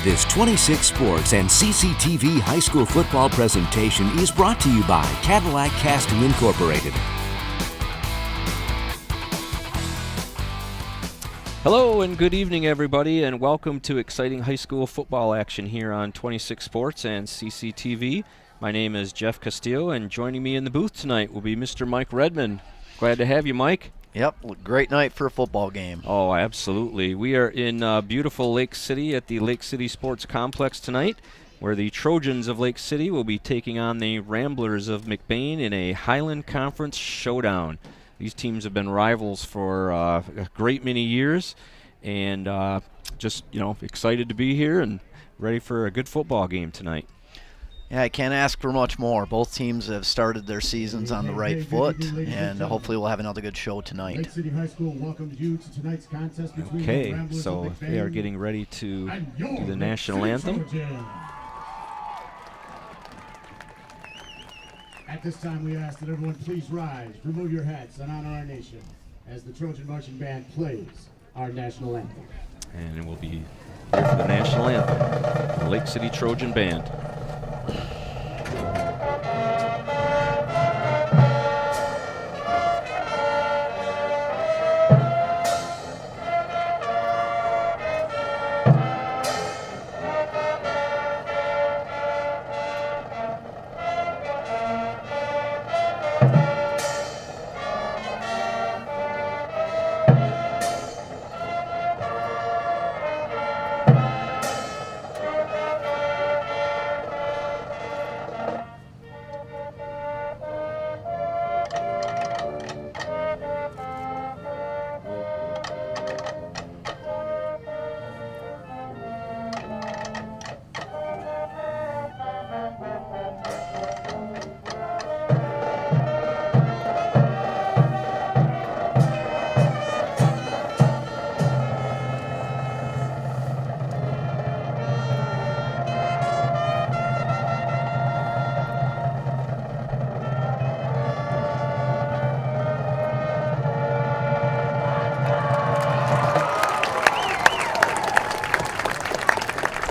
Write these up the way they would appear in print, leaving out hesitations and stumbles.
This 26 Sports and CCTV high school football presentation is brought to you by Cadillac Casting Incorporated. Hello and good evening, everybody, and welcome to exciting high school football action here on 26 Sports and CCTV. My name is Jeff Castillo, and joining me in the booth tonight will be Mr. Mike Redmond. Glad to have you, Mike. Yep, great night for a football game. Oh, absolutely. We are in beautiful Lake City at the Lake City Sports Complex tonight, where the Trojans of Lake City will be taking on the Ramblers of McBain in a Highland Conference showdown. These teams have been rivals for a great many years, and just, excited to be here and ready for a good football game tonight. Yeah, I can't ask for much more. Both teams have started their seasons on the right foot, and hopefully we'll have another good show tonight. Lake City High School welcomes you to tonight's contest between Okay, the Ramblers so of McBain they are getting ready to and do your the national Lake anthem. City Trojans. At this time, we ask that everyone please rise, remove your hats, and honor our nation as the Trojan Marching Band plays our national anthem. And we'll be here for the national anthem, the Lake City Trojan Band.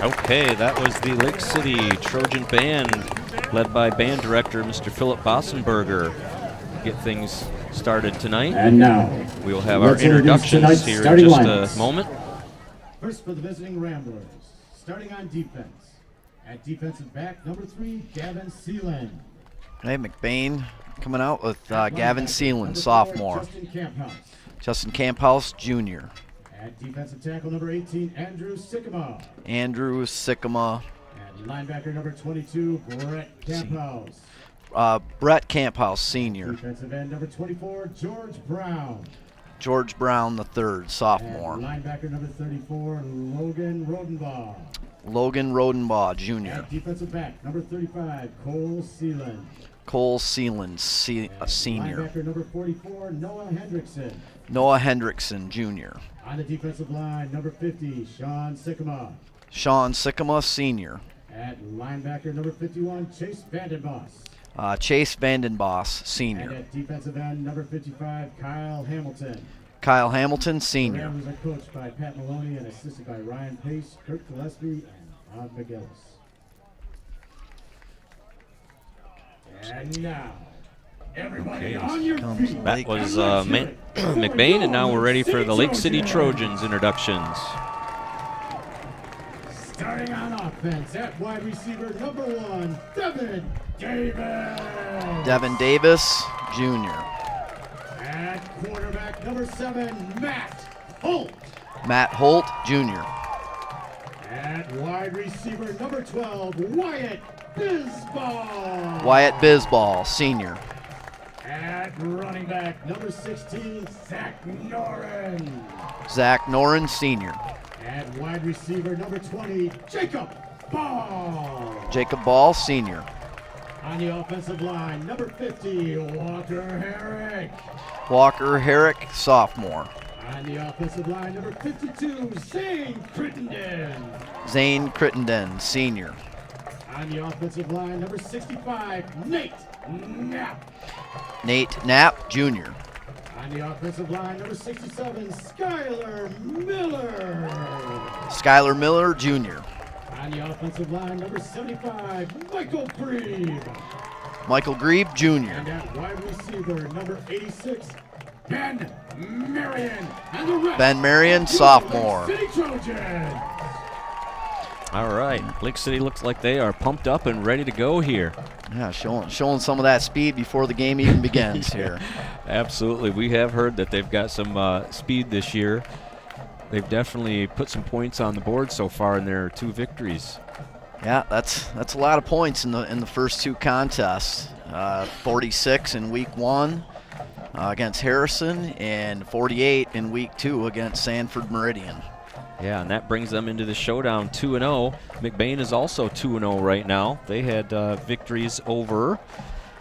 Okay, that was the Lake City Trojan Band, led by band director Mr. Philip Bossenberger. Get things started tonight. And now, we will have our let's introduce introductions tonight's here in starting just lineups. a moment. First for the visiting Ramblers, starting on defense. At defensive back, number 3, Gavin Seeland. Hey, McBain coming out with At Gavin linebacker, Seelan, number 4, sophomore. Justin Camphouse. Justin Camphouse, junior. At defensive tackle, number 18, Andrew Sycamore. Andrew Sycamore. At linebacker, number 22, Brett Camphouse. Brett Camphouse, senior. Defensive end, number 24, George Brown. George Brown, the third, And sophomore. linebacker, number 34, Logan Rodenbaugh. Logan Rodenbaugh, junior. At defensive back, number 35, Cole Seeland. Cole Seelan, And senior. linebacker, number 44, Noah Hendrickson. Noah Hendrickson, junior. On the defensive line, number 50, Sean Sycamore. Sean Sycamore, senior. At linebacker, number 51, Chase Vandenboss. Chase Vandenboss, And senior. at defensive end, number 55, Kyle Hamilton. Kyle Hamilton, The senior. Ramblers are coached by Pat Maloney and assisted by Ryan Pace, Kurt Gillespie, and Bob McGillis. And now, everybody on your feet. That was McBain, and now we're ready for the Lake City Trojans introductions. Starting on offense at wide receiver, number 1, Devin Davis. Devin Davis, junior. At quarterback, number 7, Matt Holt. Matt Holt, junior. At wide receiver, number 12, Wyatt Bisball. Wyatt Bisball, senior. At running back, number 16, Zach Noren. Zach Noren, senior. At wide receiver, number 20, Jacob Ball. Jacob Ball, senior. On the offensive line, number 50, Walker Herrick. Walker Herrick, sophomore. On the offensive line, number 52, Zane Crittenden. Zane Crittenden, senior. On the offensive line, number 65, Nate Knapp. Nate Knapp, junior. On the offensive line, number 67, Skylar Miller. Skylar Miller, junior. On the offensive line, number 75, Michael Grebe. Michael Grebe, Jr. And at wide receiver, number 86, Ben Marion. And the rest Ben Marion, of the sophomore. Lake City Trojans. All right, Lake City looks like they are pumped up and ready to go here. Yeah, showing some of that speed before the game even begins here. Absolutely. We have heard that they've got some speed this year. They've definitely put some points on the board so far in their 2 victories. Yeah, that's a lot of points in the first 2 contests. 46 in week 1 against Harrison, and 48 in week 2 against Sanford Meridian. Yeah, and that brings them into the showdown 2-0. McBain is also 2-0 right now. They had victories over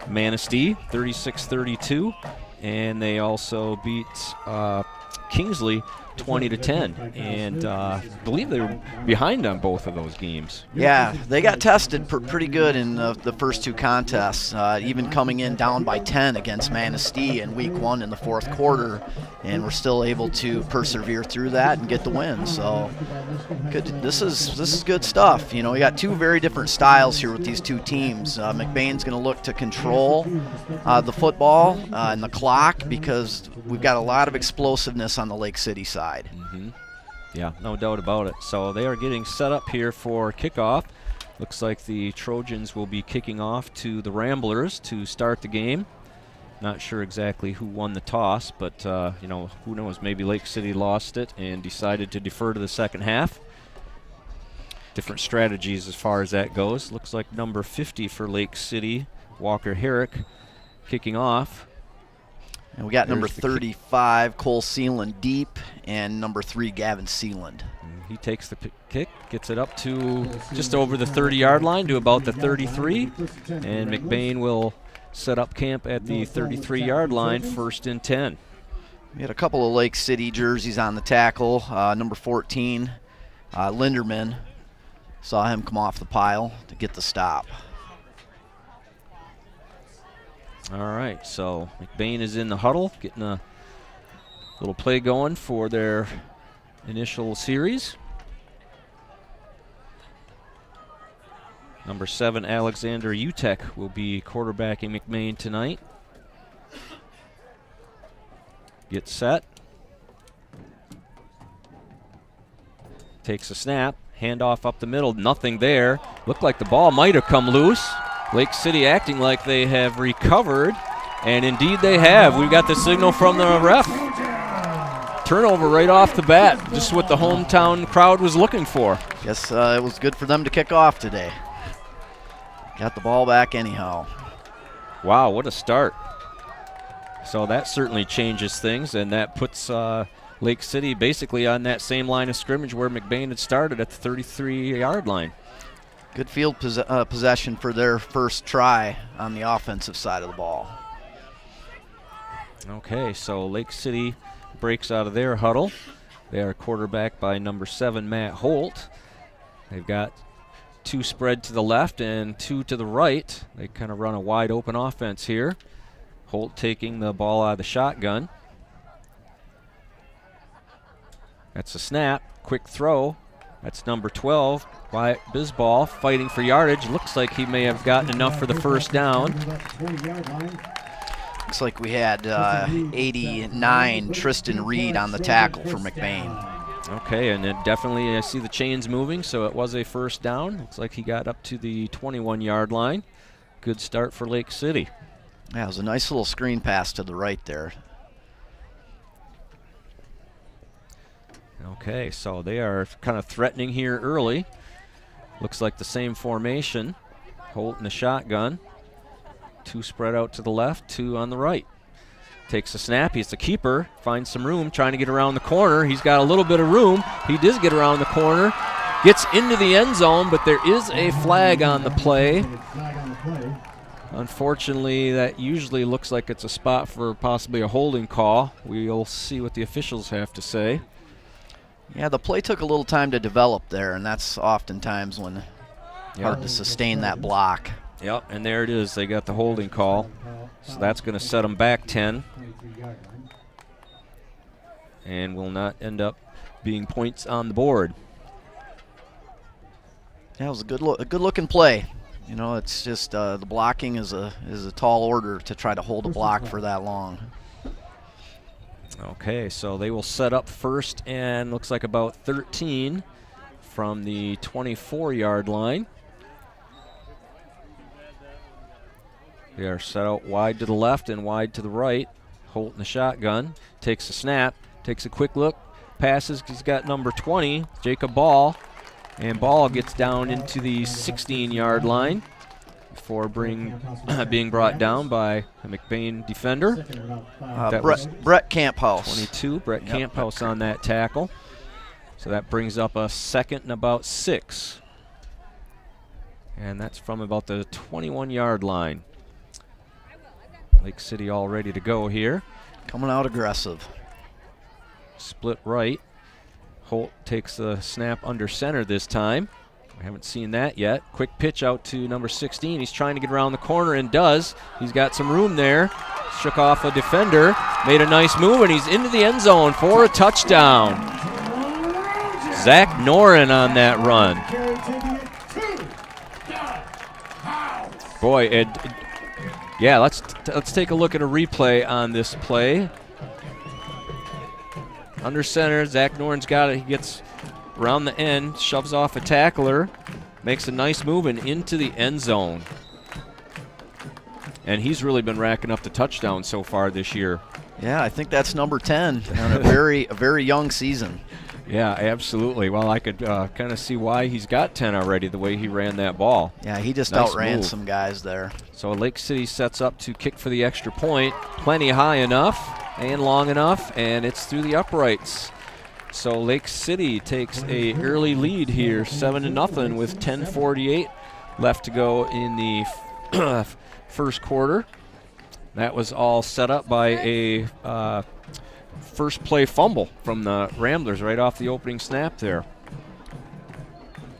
Manistee, 36-32, and they also beat Kingsley 20-10, and I believe they were behind on both of those games. Yeah, they got tested pretty good in the first 2 contests, even coming in down by 10 against Manistee in week 1 in the 4th quarter, and we're still able to persevere through that and get the win. So good. This is good stuff. You know, we got 2 very different styles here with these 2 teams. McBain's going to look to control the football and the clock, because we've got a lot of explosiveness on the Lake City side. Mm-hmm. Yeah, no doubt about it. So they are getting set up here for kickoff. Looks like the Trojans will be kicking off to the Ramblers to start the game. Not sure exactly who won the toss, but you know, who knows? Maybe Lake City lost it and decided to defer to the second half. Different strategies as far as that goes. Looks like number 50 for Lake City, Walker Herrick, kicking off. And we got There's number the 35, Cole Sealand deep, and number 3, Gavin Sealand. He takes the kick, gets it up to just over the 30-yard line to about the 33, and McBain will set up camp at the 33-yard line, 1st and 10. We had a couple of Lake City jerseys on the tackle. Number 14, Linderman, saw him come off the pile to get the stop. All right, so McBain is in the huddle, getting a little play going for their initial series. Number 7, Alexander Utek, will be quarterbacking McBain tonight. Get set. Takes a snap, handoff up the middle, nothing there. Looked like the ball might have come loose. Lake City acting like they have recovered, and indeed they have. We've got the signal from the ref. Turnover right off the bat, just what the hometown crowd was looking for. Guess it was good for them to kick off today. Got the ball back anyhow. Wow, what a start. So that certainly changes things, and that puts Lake City basically on that same line of scrimmage where McBain had started at the 33-yard line. Good field possession for their first try on the offensive side of the ball. Okay, so Lake City breaks out of their huddle. They are quarterbacked by number 7, Matt Holt. They've got 2 spread to the left and 2 to the right. They kind of run a wide open offense here. Holt taking the ball out of the shotgun. That's a snap, quick throw. That's number 12, Wyatt Bisball, fighting for yardage. Looks like he may have gotten enough for the first down. Looks like we had 89 Tristan Reed on the tackle for McBain. Okay, and it definitely, I see the chains moving, so it was a first down. Looks like he got up to the 21-yard line. Good start for Lake City. Yeah, it was a nice little screen pass to the right there. Okay, so they are kind of threatening here early. Looks like the same formation. Holt in the shotgun. 2 spread out to the left, 2 on the right. Takes a snap. He's the keeper. Finds some room, trying to get around the corner. He's got a little bit of room. He does get around the corner. Gets into the end zone, but there is a flag on the play. Unfortunately, that usually looks like it's a spot for possibly a holding call. We'll see what the officials have to say. Yeah, the play took a little time to develop there, and that's oftentimes when hard to sustain that block. Yep, and there it is. They got the holding call. So that's going to set them back 10. And will not end up being points on the board. Yeah, it was a good looking play. You know, it's just the blocking is a tall order to try to hold a block for that long. Okay, so they will set up first and looks like about 13 from the 24-yard line. They are set out wide to the left and wide to the right. Holt in the shotgun, takes a snap, takes a quick look, passes. He's got number 20, Jacob Ball, and Ball gets down into the 16-yard line before being brought down by a McBain defender. Brett Camphouse. 22, Brett Camphouse on that tackle. So that brings up a 2nd and about 6. And that's from about the 21-yard line. Lake City all ready to go here. Coming out aggressive. Split right. Holt takes the snap under center this time. We haven't seen that yet. Quick pitch out to number 16. He's trying to get around the corner and does. He's got some room there. Shook off a defender. Made a nice move and he's into the end zone for a touchdown. Zach Noren on that run. Boy, yeah, let's take a look at a replay on this play. Under center, Zach Noren's got it. He gets around the end, shoves off a tackler, makes a nice move and into the end zone. And he's really been racking up the touchdowns so far this year. Yeah, I think that's number 10 on a very young season. Yeah, absolutely. Well, I could kind of see why he's got 10 already, the way he ran that ball. Yeah, he just nice outran move. some guys there. So Lake City sets up to kick for the extra point. Plenty high enough and long enough, and it's through the uprights. So Lake City takes a early lead here, 7-0 with 10:48 left to go in the first quarter. That was all set up by a first play fumble from the Ramblers right off the opening snap there.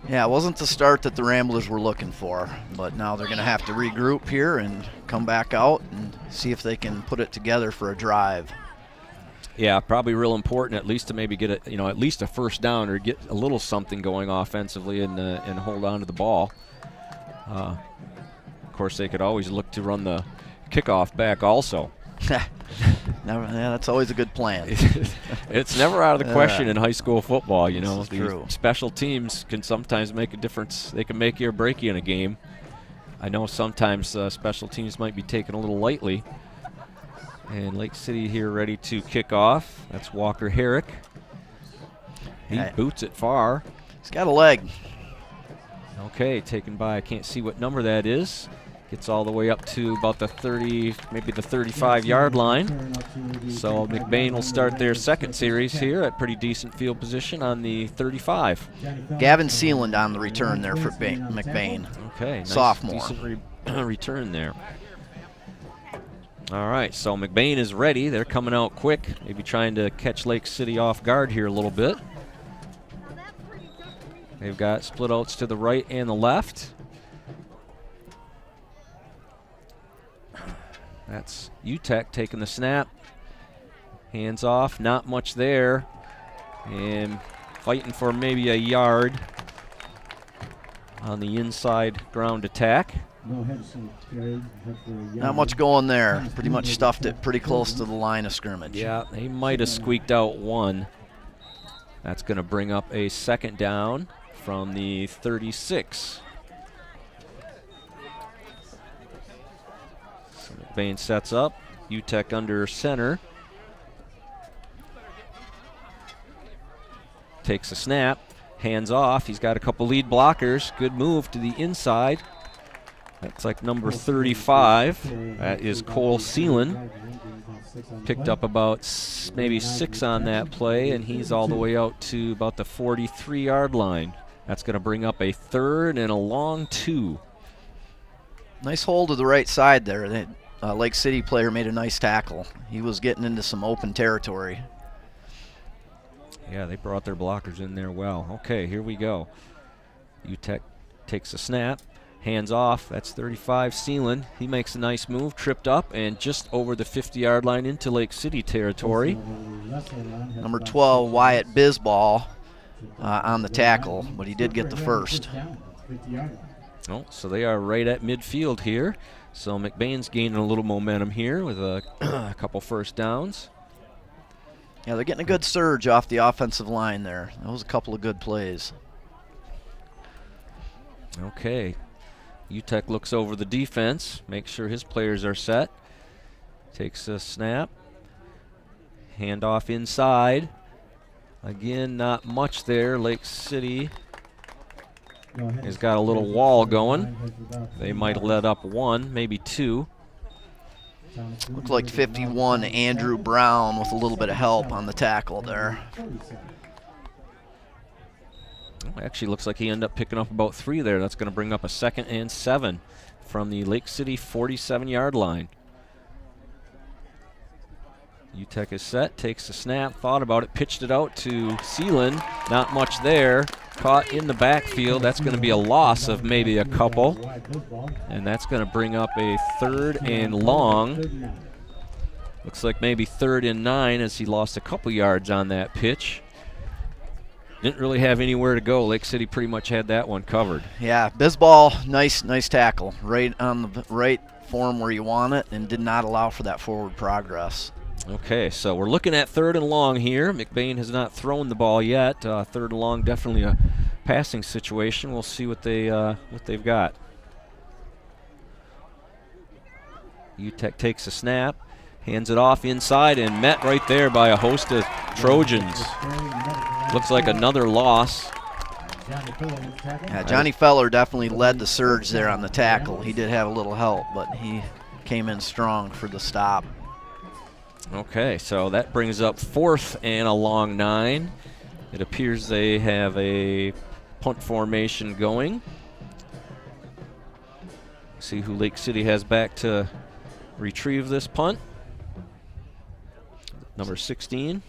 Yeah, it wasn't the start that the Ramblers were looking for, but now they're going to have to regroup here and come back out and see if they can put it together for a drive. Yeah, probably real important at least to maybe get at least a first down or get a little something going offensively and hold on to the ball. Of course, they could always look to run the kickoff back also. Yeah, that's always a good plan. It's never out of the question in high school football, you know. True. Special teams can sometimes make a difference. They can make you or break you in a game. I know sometimes special teams might be taken a little lightly. And Lake City here ready to kick off. That's Walker Herrick. He boots it far. He's got a leg. Okay, taken by, I can't see what number that is. Gets all the way up to about the 30, maybe the 35-yard line. So McBain will start their second series here at pretty decent field position on the 35. Gavin Sealand on the return there for McBain. Okay, nice, sophomore. Decent return there. All right, so McBain is ready. They're coming out quick, maybe trying to catch Lake City off guard here a little bit. They've got split outs to the right and the left. That's UTEC taking the snap. Hands off, not much there. And fighting for maybe a yard on the inside ground attack. Not much going there. Pretty much stuffed it pretty close to the line of scrimmage. Yeah, he might have squeaked out one. That's going to bring up a second down from the 36. So McBain sets up. UTEC under center. Takes a snap. Hands off. He's got a couple lead blockers. Good move to the inside. That's like number 35. That is Cole Seelan. Picked up about maybe 6 on that play, and he's all the way out to about the 43-yard line. That's going to bring up a third and a long 2. Nice hold to the right side there. That Lake City player made a nice tackle. He was getting into some open territory. Yeah, they brought their blockers in there well. Okay, here we go. UTEC takes a snap. Hands off. That's 35 Seelan. He makes a nice move, tripped up, and just over the 50-yard line into Lake City territory. Number 12, Wyatt Bisball on the tackle, but he did get the first. 50-yard line. Oh, so they are right at midfield here. So McBain's gaining a little momentum here with a couple first downs. Yeah, they're getting a good surge off the offensive line there. That was a couple of good plays. Okay. UTEC looks over the defense, makes sure his players are set. Takes a snap. Handoff inside. Again, not much there. Lake City has got a little wall going. They might let up one, maybe two. Looked like 51, Andrew Brown, with a little bit of help on the tackle there. Actually looks like he ended up picking up about 3 there. That's going to bring up a 2nd and 7 from the Lake City 47-yard line. UTEC is set, takes the snap, thought about it, pitched it out to Seelan. Not much there. Caught in the backfield. That's going to be a loss of maybe a couple. And that's going to bring up a 3rd and long. Looks like maybe 3rd and 9 as he lost a couple yards on that pitch. Didn't really have anywhere to go. Lake City pretty much had that one covered. Yeah, Bisball, nice tackle. Right on the right form where you want it, and did not allow for that forward progress. Okay, so we're looking at 3rd and long here. McBain has not thrown the ball yet. 3rd and long, definitely a passing situation. We'll see what they've got. UTEC takes a snap, hands it off inside, and met right there by a host of Trojans. Looks like another loss. Yeah, Johnny Feller definitely led the surge there on the tackle. He did have a little help, but he came in strong for the stop. Okay, so that brings up 4th and a long 9. It appears they have a punt formation going. See who Lake City has back to retrieve this punt. Number 16.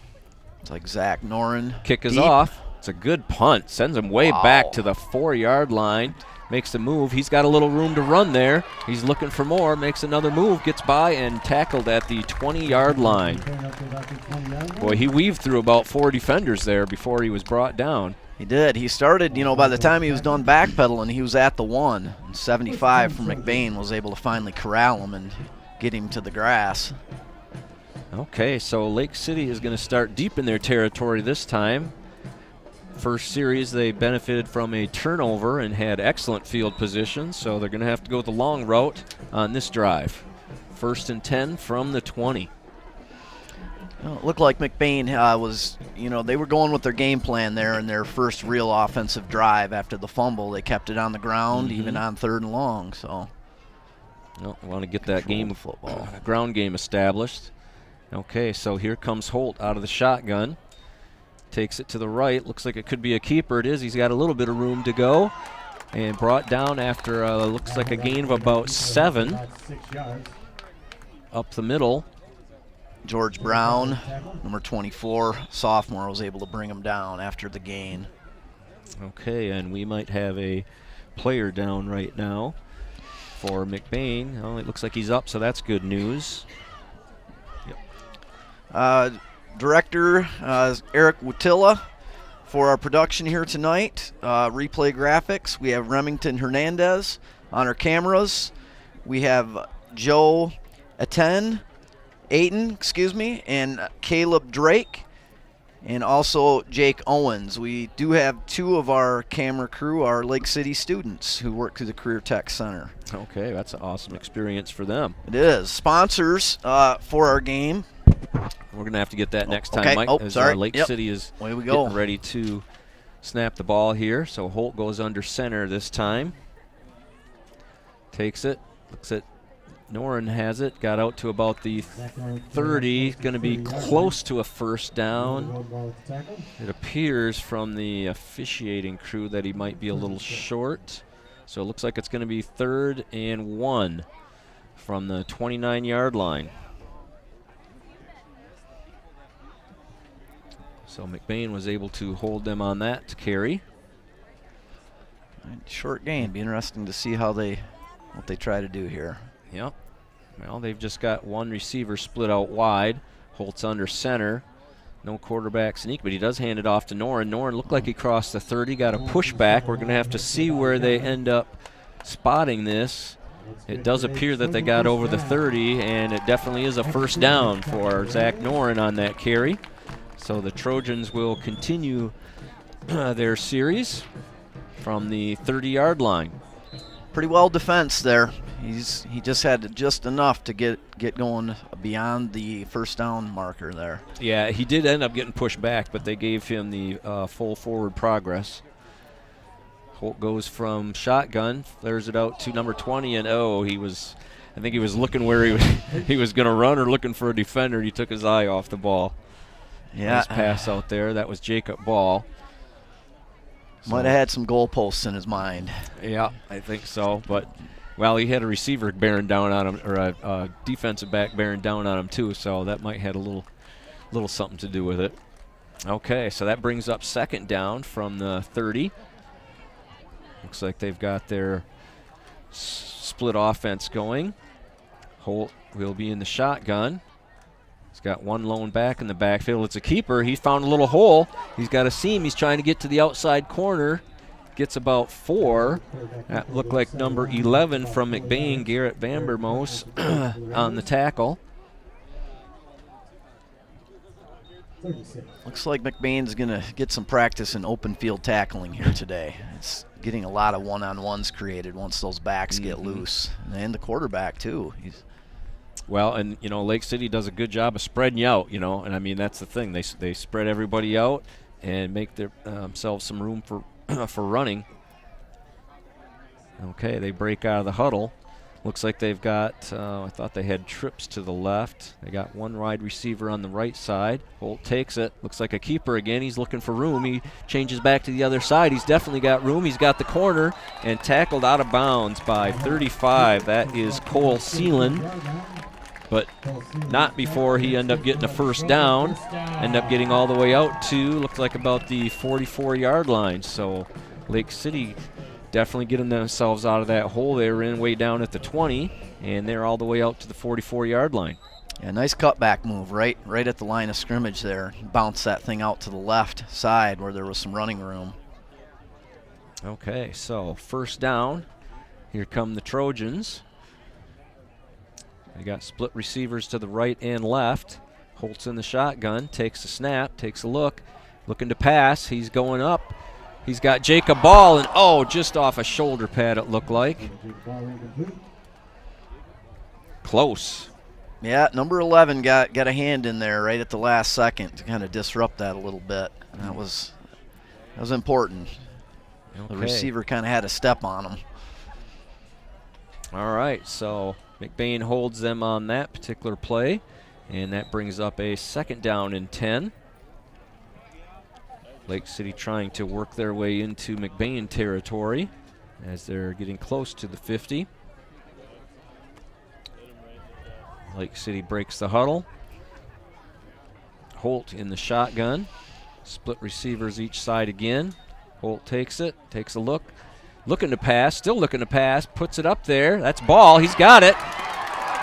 It's like Zach Noren. Kick is deep. off. It's a good punt. Sends him way back to the 4-yard line. Makes the move. He's got a little room to run there. He's looking for more. Makes another move. Gets by and tackled at the 20-yard line. Boy, he weaved through about 4 defenders there before he was brought down. He did. He started, by the time he was done backpedaling, he was at the 1. And 75 from McBain was able to finally corral him and get him to the grass. Okay, so Lake City is going to start deep in their territory this time. First series, they benefited from a turnover and had excellent field position, so they're going to have to go the long route on this drive. 1st and 10 from the 20. Well, it looked like McBain was, they were going with their game plan there in their first real offensive drive after the fumble. They kept it on the ground, even on 3rd and long. So, want to get that game football ground game established. Okay, so here comes Holt out of the shotgun. Takes it to the right. Looks like it could be a keeper. It is. He's got a little bit of room to go. And brought down after looks like a gain of about 7. Up the middle. George Brown, number 24, sophomore, was able to bring him down after the gain. Okay, and we might have a player down right now for McBain. Oh, it looks like he's up, so that's good news. Yep. Director Eric Wutilla for our production here tonight. Replay graphics, we have Remington Hernandez on our cameras. We have Joe Ayton, and Caleb Drake, and also Jake Owens. We do have 2 of our camera crew are Lake City students who work through the Career Tech Center. Okay, that's an awesome experience for them. It is. Sponsors for our game. We're going to have to get that next time, okay. Mike, as sorry. Lake City is Away we go. getting ready to snap the ball here. So Holt goes under center this time. Takes it. Looks at Noren has it. Got out to about the 30. Going to be close to a 1st down. It appears from the officiating crew that he might be a little short. So it looks like it's going to be 3rd and 1 from the 29-yard line. So McBain was able to hold them on that carry. Short gain. Be interesting to see what they try to do here. Yep. Well, they've just got one receiver split out wide. Holt's under center. No quarterback sneak, but he does hand it off to Noren. Noren looked like he crossed the 30, got a pushback. We're going to have to see where they end up spotting this. It does appear that they got over the 30, and it definitely is a first down for Zach Noren on that carry. So the Trojans will continue their series from the 30-yard line. Pretty well defense there. He just had just enough to get going beyond the first down marker there. Yeah, he did end up getting pushed back, but they gave him the full forward progress. Holt goes from shotgun, flares it out to number 20, and I think he was looking where he was going to run or looking for a defender. He took his eye off the ball. Yeah. Nice pass out there. That was Jacob Ball. Might have had some goalposts in his mind. Yeah, I think so. But, well, he had a receiver bearing down on him, or a defensive back bearing down on him too, so that might have had a little something to do with it. Okay, so that brings up second down from the 30. Looks like they've got their split offense going. Holt will be in the shotgun. He's got one lone back in the backfield. It's a keeper. He found a little hole. He's got a seam. He's trying to get to the outside corner. Gets about 4. That looked like number 11 from McBain, Garrett Vandermoos, on the tackle. Looks like McBain's going to get some practice in open field tackling here today. It's getting a lot of one-on-ones created once those backs get loose. And the quarterback, too. Well, and, Lake City does a good job of spreading you out, and I mean, that's the thing. They spread everybody out and make themselves some room for for running. Okay, they break out of the huddle. Looks like they've got, I thought they had trips to the left. They got one wide receiver on the right side. Holt takes it. Looks like a keeper again. He's looking for room. He changes back to the other side. He's definitely got room. He's got the corner and tackled out of bounds by 35. That is Cole Seelan. But not before he ended up getting a first down. Ended up getting all the way out to, looked like about the 44-yard line. So Lake City definitely getting themselves out of that hole they were in way down at the 20, and they're all the way out to the 44-yard line. Yeah, nice cutback move right at the line of scrimmage there. Bounce that thing out to the left side where there was some running room. Okay, so first down. Here come the Trojans. They got split receivers to the right and left. Holt's in the shotgun, takes a snap, takes a look, looking to pass. He's going up. He's got Jacob Ball, and just off a shoulder pad it looked like. Close. Yeah, number 11 got a hand in there right at the last second to kind of disrupt that a little bit. And that was important. Okay. The receiver kind of had a step on him. All right, so McBain holds them on that particular play, and that brings up a second down and 10. Lake City trying to work their way into McBain territory as they're getting close to the 50. Lake City breaks the huddle. Holt in the shotgun. Split receivers each side again. Holt takes it, takes a look. Looking to pass, still looking to pass, puts it up there. That's Ball, he's got it.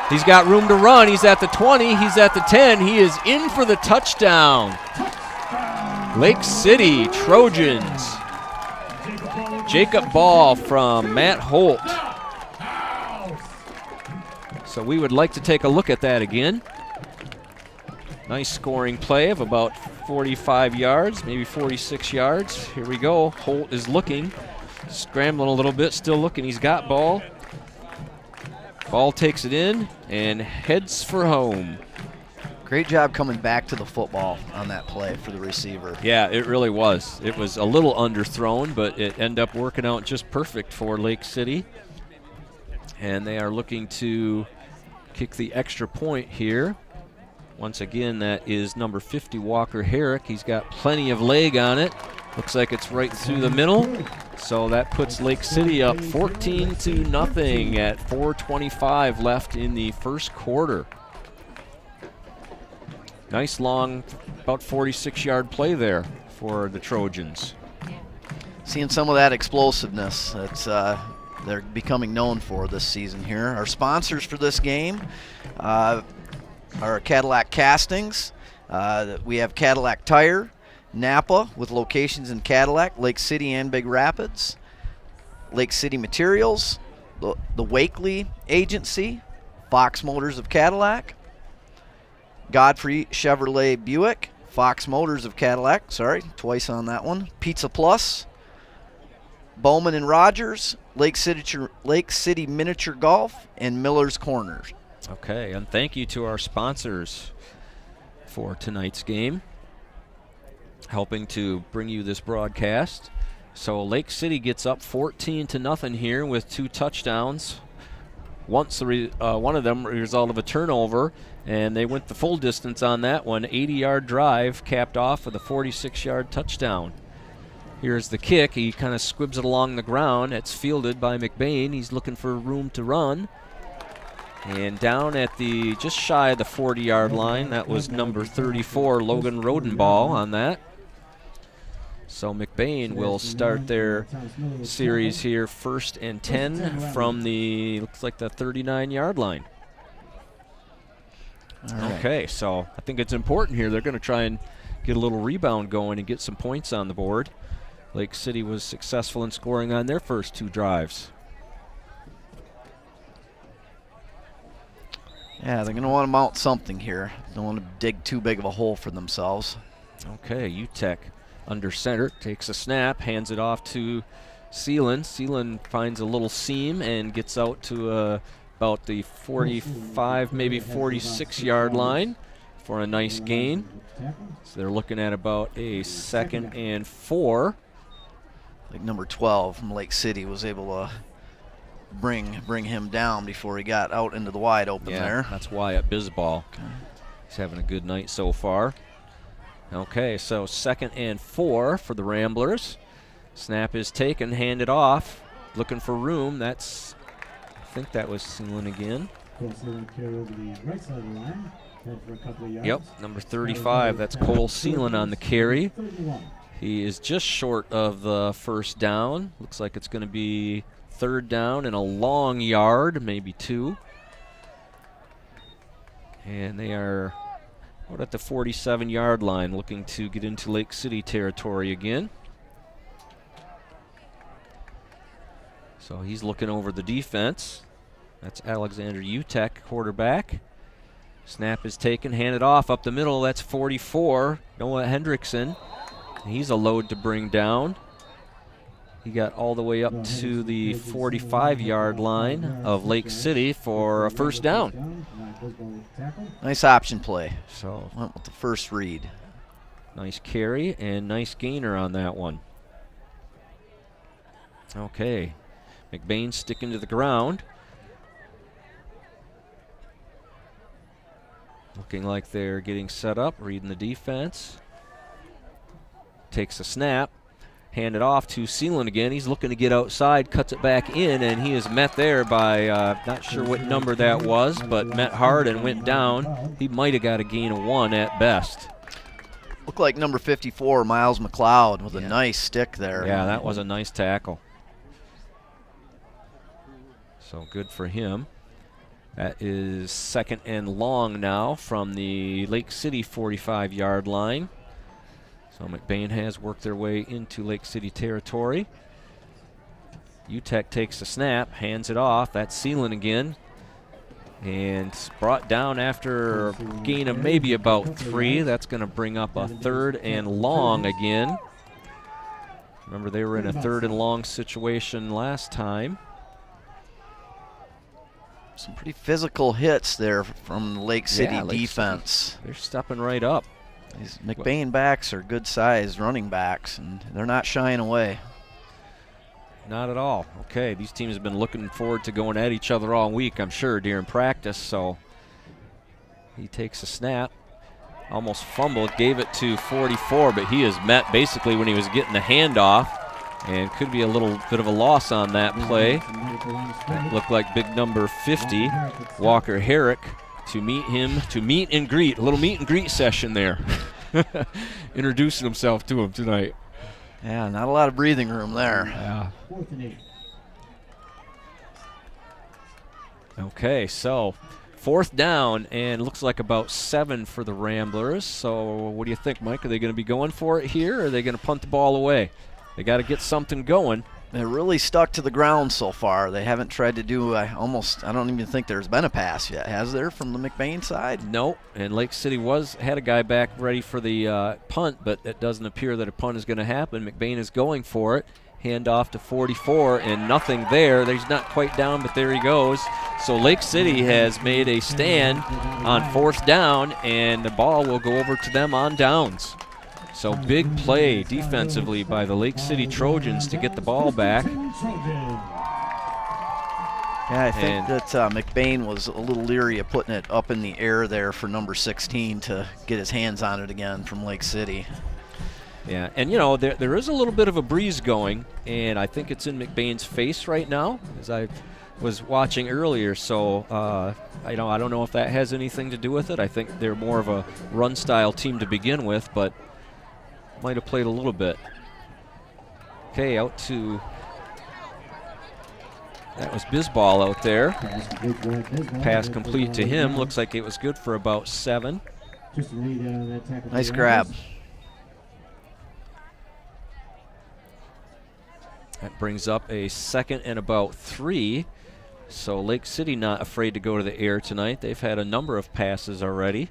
He's got room to run. He's at the 20, he's at the 10. He is in for the touchdown. Lake City Trojans. Jacob Ball from Matt Holt. So we would like to take a look at that again. Nice scoring play of about 45 yards, maybe 46 yards. Here we go. Holt is looking, scrambling a little bit, still looking. He's got Ball. Ball takes it in and heads for home. Great job coming back to the football on that play for the receiver. Yeah, it really was. It was a little underthrown, but it ended up working out just perfect for Lake City. And they are looking to kick the extra point here. Once again, that is number 50, Walker Herrick. He's got plenty of leg on it. Looks like it's right through the middle. So that puts Lake City up 14-0 at 4:25 left in the first quarter. Nice long, about 46-yard play there for the Trojans. Seeing some of that explosiveness that's they're becoming known for this season here. Our sponsors for this game are Cadillac Castings, We have Cadillac Tire, Napa with locations in Cadillac, Lake City, and Big Rapids. Lake City Materials, the Wakely Agency, Fox Motors of Cadillac, Godfrey Chevrolet Buick, Fox Motors of Cadillac, sorry, twice on that one, Pizza Plus, Bowman and Rogers, Lake City Miniature Golf, and Miller's Corners. Okay, and thank you to our sponsors for tonight's game, helping to bring you this broadcast. So Lake City gets up 14-0 here with 2 touchdowns. One of them a result of a turnover, and they went the full distance on that one. 80-yard drive capped off with a 46-yard touchdown. Here's the kick. He kind of squibs it along the ground. It's fielded by McBain. He's looking for room to run. And down at the just shy of the 40-yard line, that was number 34, Logan Rodenball on that. So McBain will start their series here 1st and 10 from the, looks like the 39-yard line. Okay, so I think it's important here. They're going to try and get a little rebound going and get some points on the board. Lake City was successful in scoring on their first 2 drives. Yeah, they're going to want to mount something here. Don't want to dig too big of a hole for themselves. Okay, UTEC under center, takes a snap, hands it off to Seelan. Seelan finds a little seam and gets out to about the 45, maybe 46-yard line for a nice gain. So they're looking at about a 2nd and 4. Like number 12 from Lake City was able to bring him down before he got out into the wide open there. That's Wyatt Bisball. Okay. He's having a good night so far. Okay, so 2nd and 4 for the Ramblers. Snap is taken, handed off, looking for room. That's, I think that was Seelan again. Yep, number 35, that's Cole Seelan on the carry. He is just short of the first down. Looks like it's going to be 3rd down and a long yard, maybe 2. And they are out at the 47-yard line, looking to get into Lake City territory again. So he's looking over the defense. That's Alexander Utek, quarterback. Snap is taken, handed off up the middle. That's 44, Noah Hendrickson. He's a load to bring down. He got all the way up to the 45-yard line of Lake City for a 1st down. Nice option play. So went with the first read. Nice carry and nice gainer on that one. Okay, McBain sticking to the ground. Looking like they're getting set up, reading the defense. Takes a snap. Hand it off to Seelan again. He's looking to get outside, cuts it back in, and he is met there by, not sure what number that was, but met hard and went down. He might have got a gain of 1 at best. Looked like number 54, Miles McLeod, with a nice stick there. Yeah, that was a nice tackle. So good for him. That is 2nd and long now from the Lake City 45-yard line. So McBain has worked their way into Lake City territory. UTEC takes a snap, hands it off. That's Seelan again. And brought down after a gain of maybe about 3. That's going to bring up a 3rd and long again. Remember, they were in a 3rd and long situation last time. Some pretty physical hits there from the Lake City defense. They're stepping right up. These McBain backs are good-sized running backs, and they're not shying away. Not at all. Okay, these teams have been looking forward to going at each other all week, I'm sure, during practice. So he takes a snap, almost fumbled, gave it to 44, but he is met basically when he was getting the handoff, and could be a little bit of a loss on that play. That looked like big number 50, Walker Herrick, to meet and greet, a little meet and greet session there. Introducing himself to him tonight. Yeah, not a lot of breathing room there. Yeah. Okay, so 4th down, and looks like about 7 for the Ramblers. So what do you think, Mike? Are they going to be going for it here, or are they going to punt the ball away? They got to get something going. They're really stuck to the ground so far. They haven't tried to do I don't even think there's been a pass yet, has there, from the McBain side? No, and Lake City had a guy back ready for the punt, but it doesn't appear that a punt is going to happen. McBain is going for it. Hand off to 44, and nothing there. He's not quite down, but there he goes. So Lake City has made a stand on 4th down, and the ball will go over to them on downs. So big play defensively by the Lake City Trojans to get the ball back. Yeah, I think that McBain was a little leery of putting it up in the air there for number 16 to get his hands on it again from Lake City. Yeah, and there is a little bit of a breeze going, and I think it's in McBain's face right now, as I was watching earlier. So I don't know if that has anything to do with it. I think they're more of a run-style team to begin with, but might have played a little bit. Okay, out to, that was Bisbal out there. Pass complete to him. Looks like it was good for about 7. Nice grab. That brings up a 2nd and about 3. So Lake City not afraid to go to the air tonight. They've had a number of passes already.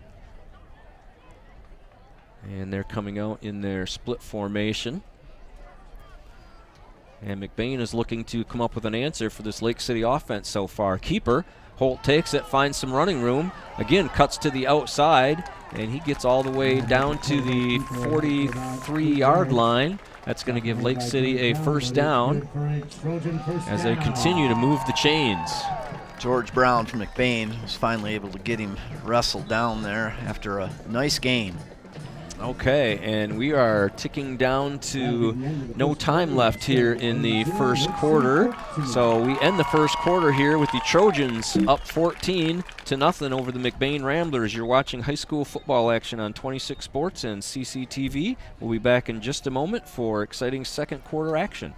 And they're coming out in their split formation. And McBain is looking to come up with an answer for this Lake City offense so far. Keeper, Holt takes it, finds some running room. Again, cuts to the outside, and he gets all the way down to the 43-yard line. That's going to give Lake City a 1st down as they continue to move the chains. George Brown from McBain was finally able to get him wrestled down there after a nice game. Okay, and we are ticking down to no time left here in the 1st quarter. So we end the 1st quarter here with the Trojans up 14-0 over the McBain Ramblers. You're watching high school football action on 26 Sports and CCTV. We'll be back in just a moment for exciting 2nd quarter action.